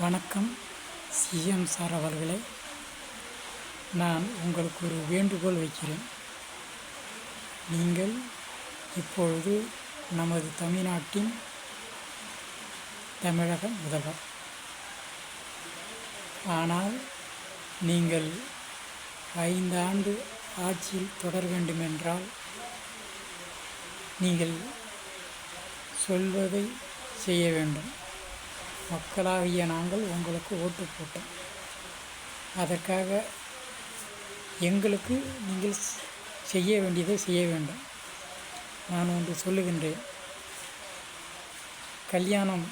வணக்கம் CM sir அவர்களே. நான் உங்களுக்கு ஒரு வேண்டுகோள் வைக்கிறேன். நீங்கள் இப்பொழுது நமது தமிழ்நாட்டின் தமிழக முதல்வர். ஆனால் நீங்கள் 5 ஆண்டு ஆட்சியில் தொடர வேண்டுமென்றால் நீங்கள் சொல்வதை செய்ய வேண்டும். மக்களாகிய நாங்கள் உங்களுக்கு ஓட்டு போட்டோம். அதற்காக எங்களுக்கு நீங்கள் செய்ய வேண்டியதை செய்ய வேண்டும். நான் ஒன்று சொல்லுகின்றேன். கல்யாணம்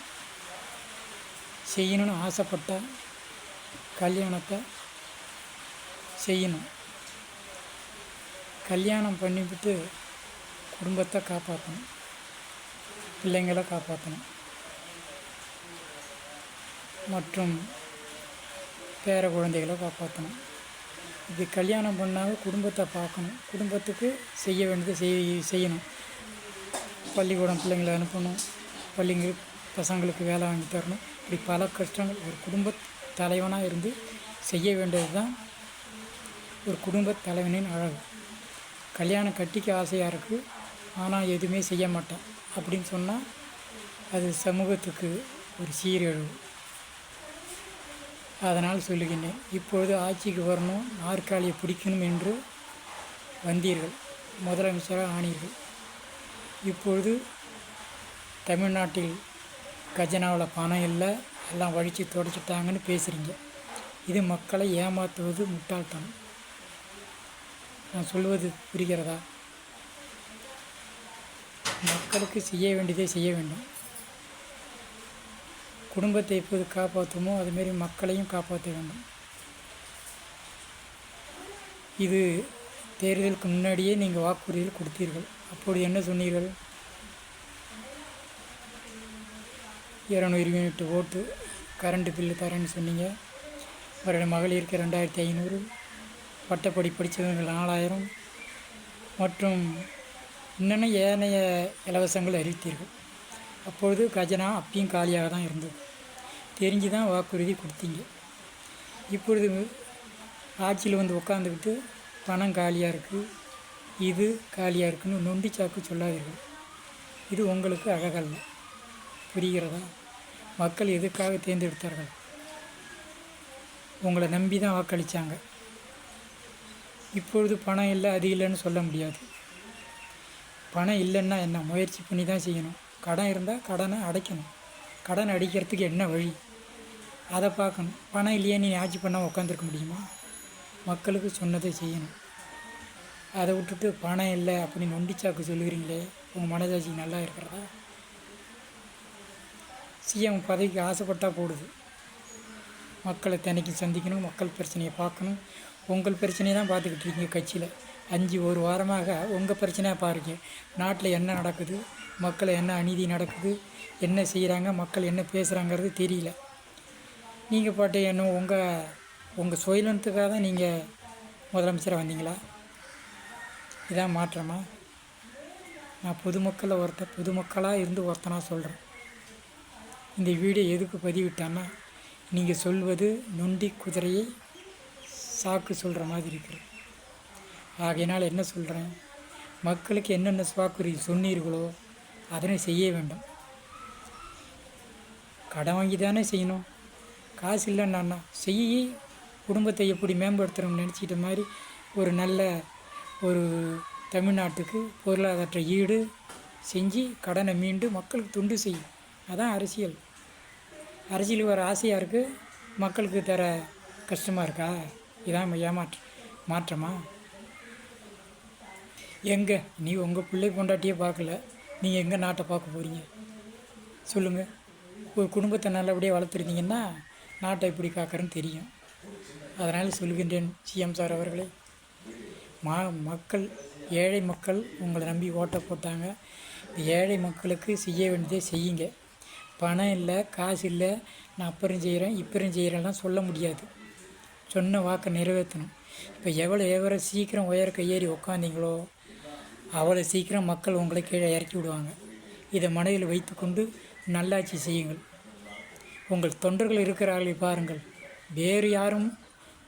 செய்யணும்னு ஆசைப்பட்டால் கல்யாணத்தை செய்யணும். கல்யாணம் பண்ணிவிட்டு குடும்பத்தை காப்பாற்றணும், பிள்ளைங்களை காப்பாற்றணும், மற்றும் பேர குழந்தைகளை காப்பாற்றணும். இப்படி கல்யாணம் பண்ணாலும் குடும்பத்தை பார்க்கணும், குடும்பத்துக்கு செய்ய வேண்டியதை செய்யணும். பள்ளிக்கூடம் பிள்ளைங்களை அனுப்பணும், பசங்களுக்கு வேலை வாங்கி தரணும். இப்படி பல கஷ்டங்கள் ஒரு குடும்ப தலைவனாக இருந்து செய்ய வேண்டியது தான் ஒரு குடும்ப தலைவனின் அழகு. கல்யாணம் கட்டிக்க ஆசையாக இருக்குது, ஆனால் எதுவுமே செய்ய மாட்டேன் அப்படின்னு சொன்னால் அது சமூகத்துக்கு ஒரு சீரழிவு. அதனால் சொல்லுகின்றேன், இப்பொழுது ஆட்சிக்கு வரணும், நாற்காலியை பிடிக்கணும் என்று வந்தீர்கள், முதலமைச்சராக ஆனீர்கள். இப்பொழுது தமிழ்நாட்டில் கஜனாவில் பணம் இல்லை, எல்லாம் வழித்து தொடச்சிட்டாங்கன்னு பேசுகிறீங்க. இது மக்களை ஏமாற்றுவது முட்டாள்தனம். நான் சொல்வது புரிகிறதா? மக்களுக்கு செய்ய வேண்டியதை செய்ய வேண்டும். குடும்பத்தை எப்போது காப்பாற்றுமோ அதுமாரி மக்களையும் காப்பாற்ற வேண்டும். இது தேர்தலுக்கு முன்னாடியே நீங்கள் வாக்குறுதிகள் கொடுத்தீர்கள். அப்பொழுது என்ன சொன்னீர்கள்? 200 யூனிட் ஓட்டு கரண்ட் பில்லு தரேன்னு சொன்னீங்க. அவருடைய மகளிருக்கு 2500, பட்டப்படி படித்தவங்க 4000 மற்றும் இன்னென்ன ஏனைய இலவசங்கள் அறிவித்தீர்கள். அப்பொழுது கஜனா அப்பயும் காலியாக தான் இருந்தது. தெரிஞ்சு தான் வாக்குறுதி கொடுத்தீங்க. இப்பொழுது ஆட்சியில் வந்து உட்காந்துக்கிட்டு பணம் காலியாக இருக்குது, இது காலியாக இருக்குன்னு நொண்டி சாக்கு சொல்லாதீர்கள். இது உங்களுக்கு அழகல்ல. புரிகிறதா? மக்கள் எதுக்காக தேர்ந்தெடுத்தார்கள்? உங்களை நம்பி தான் வாக்களித்தாங்க. இப்பொழுது பணம் இல்லை, அது இல்லைன்னு சொல்ல முடியாது. பணம் இல்லைன்னா என்ன? முயற்சி பண்ணி தான் செய்யணும். கடன் இருந்தால் கடனை அடைக்கணும். கடன் அடிக்கிறதுக்கு என்ன வழி, அதை பார்க்கணும். பணம் இல்லையே நீ ஆட்சி பண்ணால் உட்காந்துருக்க முடியுமா? மக்களுக்கு சொன்னதை செய்யணும். அதை விட்டுட்டு பணம் இல்லை அப்படின்னு நொண்டிச்சாக்கு சொல்லுகிறீங்களே, உங்கள் மனசாட்சி நல்லா இருக்கிறதா? சிஎம் பதவிக்கு ஆசைப்பட்டால் போடுது. மக்களை தினைக்கு சந்திக்கணும், மக்கள் பிரச்சனையை பார்க்கணும். உங்கள் பிரச்சனையை தான் பார்த்துக்கிட்டு இருக்கீங்க. கட்சியில் ஒரு வாரமாக உங்கள் பிரச்சனையாக பாருங்கள். நாட்டில் என்ன நடக்குது, மக்களை என்ன அநீதி நடக்குது, என்ன செய்கிறாங்க, மக்கள் என்ன பேசுகிறாங்கிறது தெரியல. நீங்கள் பாட்டு என்ன உங்கள் சுயநலத்துக்காக தான் நீங்கள் முதலமைச்சராக வந்தீங்களா? இதான் மாற்றமா? நான் பொதுமக்களாக இருந்து ஒருத்தனாக சொல்கிறேன். இந்த வீடியோ எதுக்கு பதிவிட்டான்னா, நீங்கள் சொல்வது நொண்டி குதிரையை சாக்கு சொல்கிற மாதிரி இருக்கிறது. ஆகையினால் என்ன சொல்கிறேன், மக்களுக்கு என்னென்ன வாக்குறுதி சொன்னீர்களோ அதனை செய்ய வேண்டும். கடன் வாங்கி தானே செய்யணும். காசு இல்லைன்னா செய்ய குடும்பத்தை எப்படி மேம்படுத்துகிறோம்னு நினச்சிக்கிட்ட மாதிரி ஒரு நல்ல ஒரு தமிழ்நாட்டுக்கு பொருளாதார ஈடு செஞ்சு கடனை மீண்டு மக்களுக்கு தொண்டு செய்யும். அதான் அரசியல். அரசியல் வர ஆசையாக இருக்குது, மக்களுக்கு தர கஷ்டமாக இருக்கா? இதான் மாற்றமா? எங்கே நீ உங்கள் பிள்ளை பொண்டாட்டியே பார்க்கல, நீங்கள் எங்கே நாட்டை பார்க்க போகிறீங்க சொல்லுங்கள்? ஒரு குடும்பத்தை நல்லபடியாக வளர்த்துருந்தீங்கன்னா நாட்டை எப்படி காக்கிறேன்னு தெரியும். அதனால் சொல்கின்றேன் சிஎம் சார் அவர்களே, மக்கள் ஏழை மக்கள் உங்களை நம்பி ஓட்டை போட்டாங்க. இந்த ஏழை மக்களுக்கு செய்ய வேண்டியதே செய்யுங்க. பணம் இல்லை, காசு இல்லை, நான் அப்புறம் செய்கிறேன் இப்பறம் செய்கிறேன்லாம் சொல்ல முடியாது. சொன்ன வாக்கை நிறைவேற்றணும். இப்போ எவ்வளோ சீக்கிரம் உயர ஏறி உக்காந்தீங்களோ அவ்வளோ சீக்கிரம் மக்கள் உங்களை கீழே இறக்கி விடுவாங்க. இதை மனதில் வைத்துக்கொண்டு நல்லாட்சி செய்யுங்கள். உங்கள் தொண்டர்கள் இருக்கிறார்களை பாருங்கள். வேறு யாரும்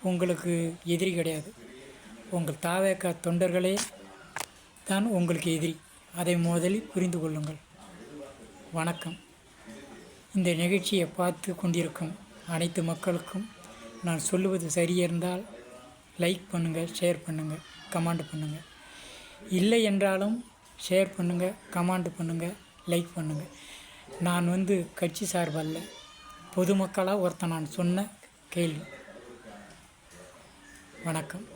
உங்களுக்கு எதிரி கிடையாது. உங்கள் தாவேக்கா தொண்டர்களே தான் உங்களுக்கு எதிரி. அதை முதலில் புரிந்து கொள்ளுங்கள். வணக்கம். இந்த நிகழ்ச்சியை பார்த்து கொண்டிருக்கும் அனைத்து மக்களுக்கும் நான் சொல்லுவது சரியிருந்தால் லைக் பண்ணுங்கள், ஷேர் பண்ணுங்கள், கமெண்ட் பண்ணுங்கள். இல்லை என்றாலும் ஷேர் பண்ணுங்கள், கமெண்ட் பண்ணுங்கள், லைக் பண்ணுங்கள். நான் கட்சி சார்பல்ல, பொதுமக்களாக ஒருத்தன் நான் சொன்ன கேள்வி. வணக்கம்.